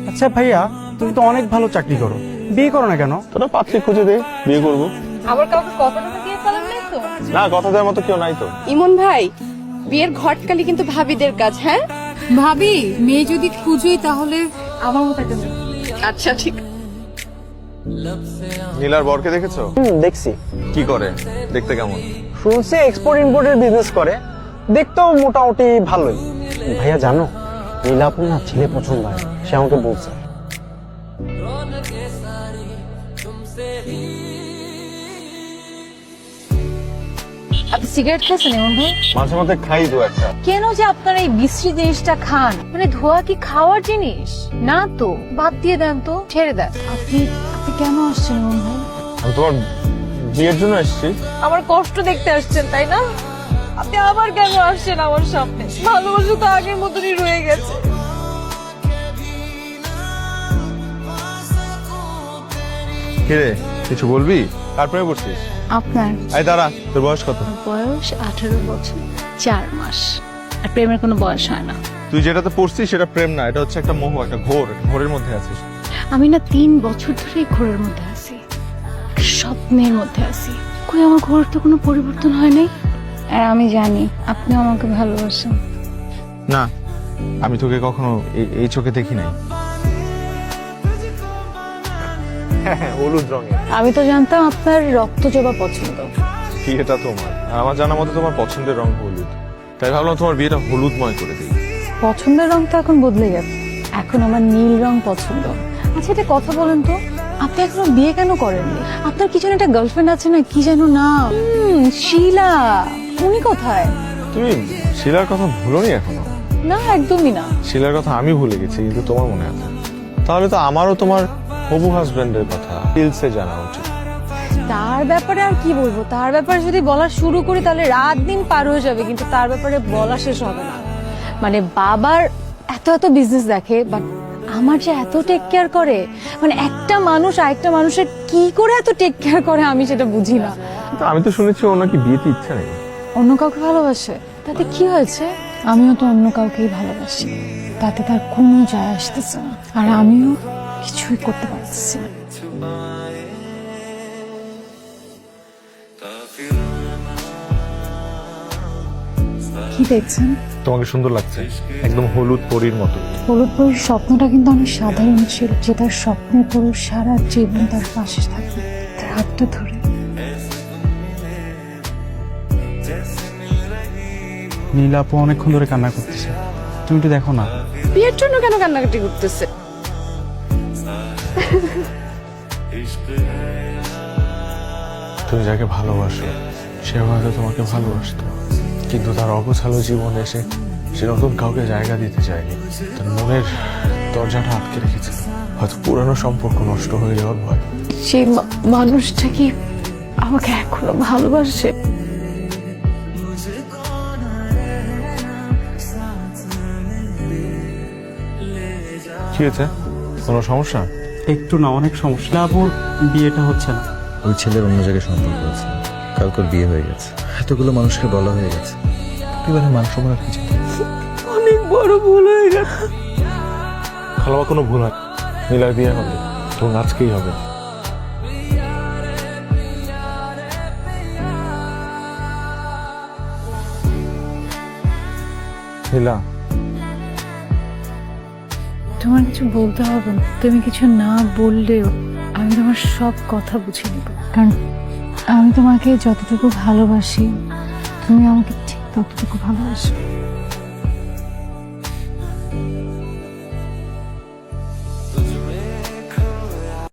আচ্ছা ভাইয়া, তুমি তো অনেক ভালো চাকরি করো, বিয়ে করো না কেন? তোরা পাত্রী খুঁজে দে, বিয়ে করবো। আবার কাউকে কথা দিয়ে ফেলেন নাই তো? না, কথা দেওয়ার মতো কেউ নাই তো। ইমন ভাই, বিয়ের ঘটকালি কিন্তু ভাবিদের কাজ। হ্যাঁ ভাবি, মেয়ে যদি খুঁজোই তাহলে আমার মতো একটা মেয়ে। আচ্ছা ঠিক। নীলার বরকে দেখেছো? দেখছি। কি করে, দেখতে কেমন? শুনছি এক্সপোর্ট ইম্পোর্টের বিজনেস করে, দেখতেও মোটামুটি ভালোই। ভাইয়া জানো, নীলাপুর না ছেলে পছন্দ হয়, সে আমাকে বলছে। আপনি সিগারেট খেয়েছেন এমন ভাই? মাঝে মাঝে খাই দু একটা। কেন যে আপনার এই বিশ্রী জিনিসটা খান? মানে ধোয়া কি খাওয়ার জিনিস না তো? বাদ দিয়ে দেন তো, ছেড়ে দেন। আপনি আপনি কেন আসছেন এমন ভাই? আমি তোমার বিয়ের জন্য এসেছি। আমার কষ্ট দেখতে আসছেন তাই না? আপনি আবার কেন আসছেন আমার সামনে? ভালোবাসা তো আগের মতনই রয়ে গেছে। কিরে, কিছু বলবি? কার প্রেমে পড়ছিস? আপনার এই দাঁড়া, তোর বয়স কত? বয়স 18 বছর 4 মাস। আর প্রেমের কোনো বয়স হয় না। তুই যেটাতে পড়ছিস সেটা প্রেম না, এটা হচ্ছে একটা মোহ, একটা ঘোরের মধ্যে আছিস। আমি না 3 বছর ধরে ঘোরের মধ্যে আছি, স্বপ্নের মধ্যে আছি। কই আমার ঘোরের তো কোনো পরিবর্তন হয় নাই। আর আমি জানি আপনি আমাকে ভালোবাসেন। না, আমি তোকে কখনো এই চোখে দেখি নাই। হলুদ রঙের। আমি তো জানতাম আপনার রক্তজবা পছন্দ। কি এটা তোমার? আর আমার জানা মতো তোমার পছন্দের রং হলুদ, তাই ভাবলাম তোমার বিয়েটা হলুদময় করে দিই। পছন্দের রং তো এখন বদলে গেছে, এখন আমার নীল রং পছন্দ। আচ্ছা এটা কথা বলেন তো, আপনি এখনো বিয়ে কেন করেননি? আপনার কি যেন একটা গার্লফ্রেন্ড আছে না, কি যেন নাম? শিলা। উনি কোথায়? তুমি শিলার কথা ভুলোনি এখনো? না একদমই না। শিলার কথা আমি ভুলে গেছি, কিন্তু তোমার মনে আছে। তাহলে তো আমারও তোমার হবু হাজবেন্ডের কথা ডিলসে জানা উচিত। তার ব্যাপারে আর কি বলবো? তার ব্যাপারে যদি বলা শুরু করি তাহলে রাত দিন পার হয়ে যাবে, কিন্তু তার ব্যাপারে বলা শেষ হবে না। মানে বাবার এত এত বিজনেস দেখে, বাট আমার যে এত টেক কেয়ার করে, মানে একটা মানুষ আরেকটা মানুষের কি করে এত টেক কেয়ার করে আমি সেটা বুঝি না। কিন্তু আমি তো শুনেছি ও নাকি বিয়েতে ইচ্ছা নেই। অন্য কাউকে ভালোবাসে, তাতে কি হয়েছে? আমিও তো অন্য কাউকেই ভালোবাসি, তাতে তার কোনো যায় আসতেছে না। আর আমিও কিছুই করতে পারতেছি না। কি দেখছেন? তোমাকে সুন্দর লাগছে, একদম হলুদ পরীর মতো। হলুদ পরীর স্বপ্নটা কিন্তু অনেক সাধারণ ছিল, যে তার স্বপ্নের পুরুষ সারা জীবন তার পাশে থাকবে, তার হাতটা ধরে। নীলাপু অনেকক্ষণ ধরে কান্না করতেছে, তুমি একটু দেখো না। বিয়ের জন্য কেন কান্নাকাটি করতেছে? তুমি যাকে ভালোবাসো সে হয়তো তোমাকে ভালোবাসতো, কিন্তু তার অগোছালো জীবনে এসে সে নতুন কাউকে জায়গা দিতে চায়নি। তার মনের দরজাটা আটকে রেখেছে, হয়তো পুরানো সম্পর্ক নষ্ট হয়ে যাওয়ার ভয়। সেই মানুষটা কি আমাকে এখনো ভালোবাসে? কি হয়েছে? কোনো সমস্যা? একটু না, অনেক সমস্যা। নীলাপুর বিয়েটা হচ্ছে না। ওই ছেলের অন্য জায়গায় সম্পর্ক আছে, কালকে ওর বিয়ে হয়ে গেছে, এতগুলো মানুষকে বলা হয়ে গেছে। পরিবারের মান সম্মান আর কিছু নেই। অনেক বড় ভুল হয়ে গেছে। খালাবা কোনো ভুল হয়? নীলার বিয়ে হবে এবং আজকেই হবে। নীলা, তোমার কিছু বলতে হবে না। তুমি কিছু না বললেও আমি তোমার সব কথা বুঝে নিব, কারণ আমি তোমাকে যতটুকু ভালোবাসি তুমি আমাকে ঠিক ততটুকু ভালোবাসো।